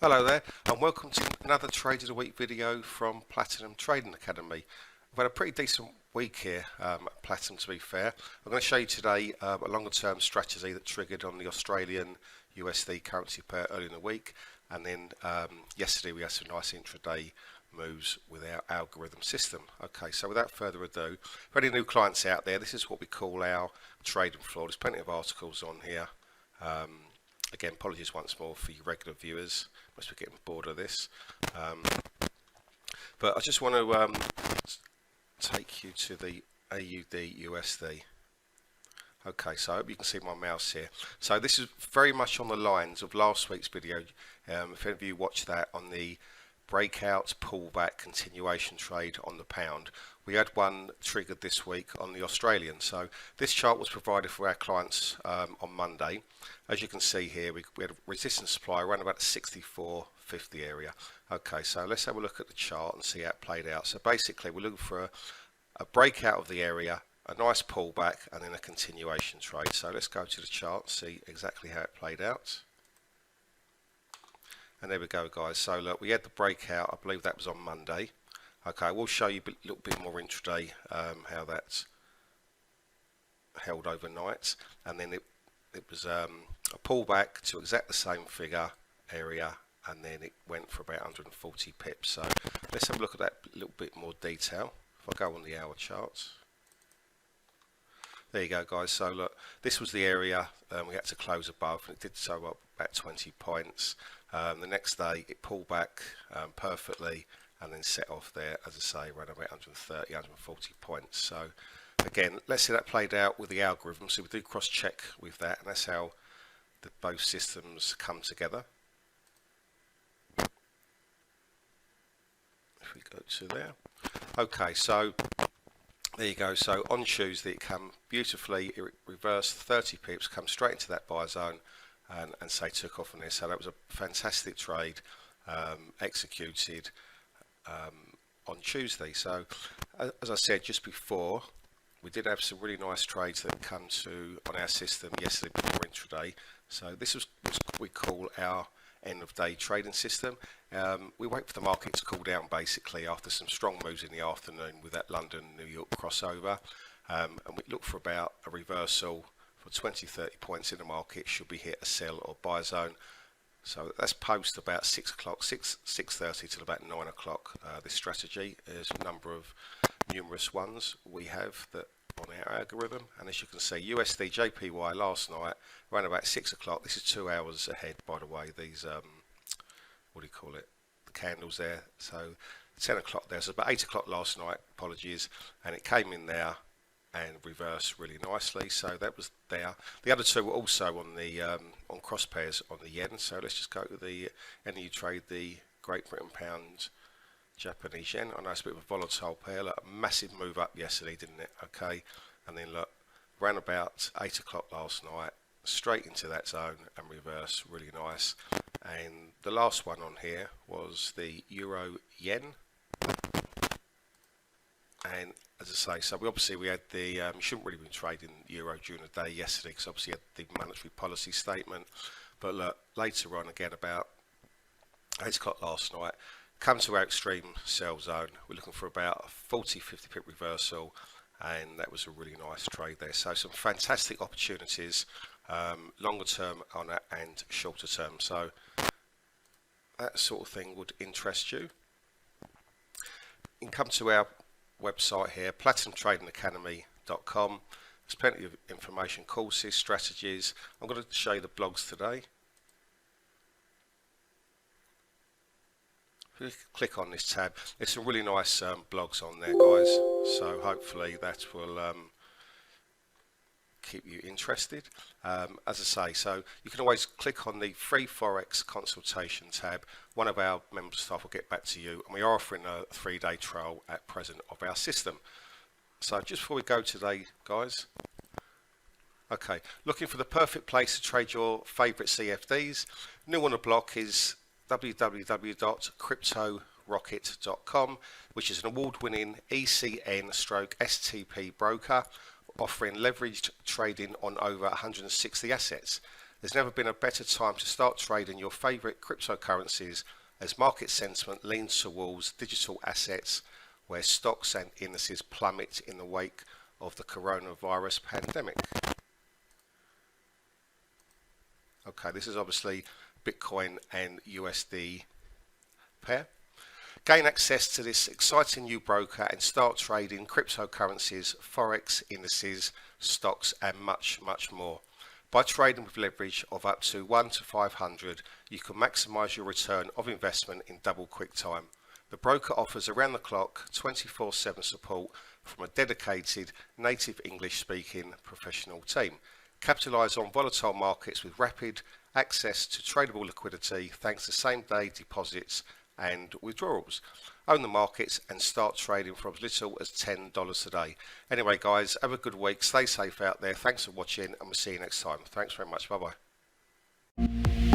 Hello there, and welcome to another Trade of the Week video from Platinum Trading Academy. We've had a pretty decent week here at Platinum, to be fair. I'm going to show you today a longer term strategy that triggered on the Australian USD currency pair early in the week, and then yesterday we had some nice intraday moves with our algorithm system. Okay, so without further ado, for any new clients out there, this is what we call our trading floor. There's plenty of articles on here. Again, apologies once more for your regular viewers. Must be getting bored of this. But I just want to take you to the AUD USD. Okay, so I hope you can see my mouse here. So this is very much on the lines of last week's video. If any of you watched that on the breakout, pullback, continuation trade on the pound. We had one triggered this week on the Australian. So this chart was provided for our clients on Monday. As you can see here, we had a resistance supply around about the 64.50 area. Okay, so let's have a look at the chart and see how it played out. So basically, we're looking for a breakout of the area, a nice pullback, and then a continuation trade. So let's go to the chart and see exactly how it played out. And there we go, guys. So look, we had the breakout. I believe that was on Monday. Okay, we'll show you a little bit more intraday how that's held overnight, and then it was a pullback to exact the same figure area, and then it went for about 140 pips. So let's have a look at that a little bit more detail. If I go on the hour charts. There you go, guys. So look, this was the area we had to close above, and it did so up about 20 points. The next day it pulled back perfectly and then set off there, as I say, around about 130, 140 points. So again, let's see that played out with the algorithm. So we do cross check with that, and that's how both systems come together. If we go to there. Okay, so there you go. So on Tuesday it came beautifully, it reversed 30 pips, come straight into that buy zone and say took off on this. So that was a fantastic trade executed on Tuesday. So as I said just before, we did have some really nice trades that come to on our system yesterday before intraday. So this was what we call our end of day trading system. We wait for the market to cool down basically after some strong moves in the afternoon with that London-New York crossover, and we look for about a reversal for 20-30 points in the market. Should be hit a sell or buy zone. So that's post about 6 o'clock, 6:30 till about 9 o'clock. This strategy is a number of numerous ones we have that on our algorithm, and as you can see, USD JPY last night around about 6 o'clock. This is 2 hours ahead, by the way. These what do you call it? The candles there. So 10 o'clock there. So about 8 o'clock last night. Apologies, and it came in there and reversed really nicely. So that was there. The other two were also on the on cross pairs on the yen. So let's just go to the you trade the Great Britain pound, Japanese yen. I know it's a bit of a volatile pair. Look, a massive move up yesterday, didn't it? Okay, and then look, ran about 8 o'clock last night, straight into that zone and reverse, really nice. And the last one on here was the euro yen. And as I say, so we had the you shouldn't really been trading euro during the day yesterday because obviously you had the monetary policy statement. But look, later on again about 8 o'clock last night, come to our extreme sell zone. We're looking for about a 40-50 pip reversal, and that was a really nice trade there. So some fantastic opportunities, longer term on it and shorter term. So that sort of thing would interest you. You can come to our website here, platinumtradingacademy.com. There's plenty of information, courses, strategies. I'm going to show you the blogs today. If you click on this tab, there's some really nice blogs on there, guys. So hopefully that will keep you interested. As I say, so you can always click on the free Forex consultation tab. One of our member staff will get back to you, and we are offering a 3-day trial at present of our system. So just before we go today, guys, okay, looking for the perfect place to trade your favorite CFDs. New on the block is www.cryptorocket.com, which is an award-winning ECN/STP broker offering leveraged trading on over 160 assets. There's never been a better time to start trading your favourite cryptocurrencies as market sentiment leans towards digital assets, where stocks and indices plummet in the wake of the coronavirus pandemic. Okay, this is obviously Bitcoin and USD pair. Gain access to this exciting new broker and start trading cryptocurrencies, Forex, indices, stocks and much more. By trading with leverage of up to 1 to 500, you can maximise your return of investment in double quick time. The broker offers around the clock 24/7 support from a dedicated native English speaking professional team. Capitalise on volatile markets with rapid access to tradable liquidity thanks to same day deposits and withdrawals. Own the markets and start trading for as little as $10 a day. Anyway guys, have a good week, stay safe out there, thanks for watching and we'll see you next time. Thanks very much, bye bye.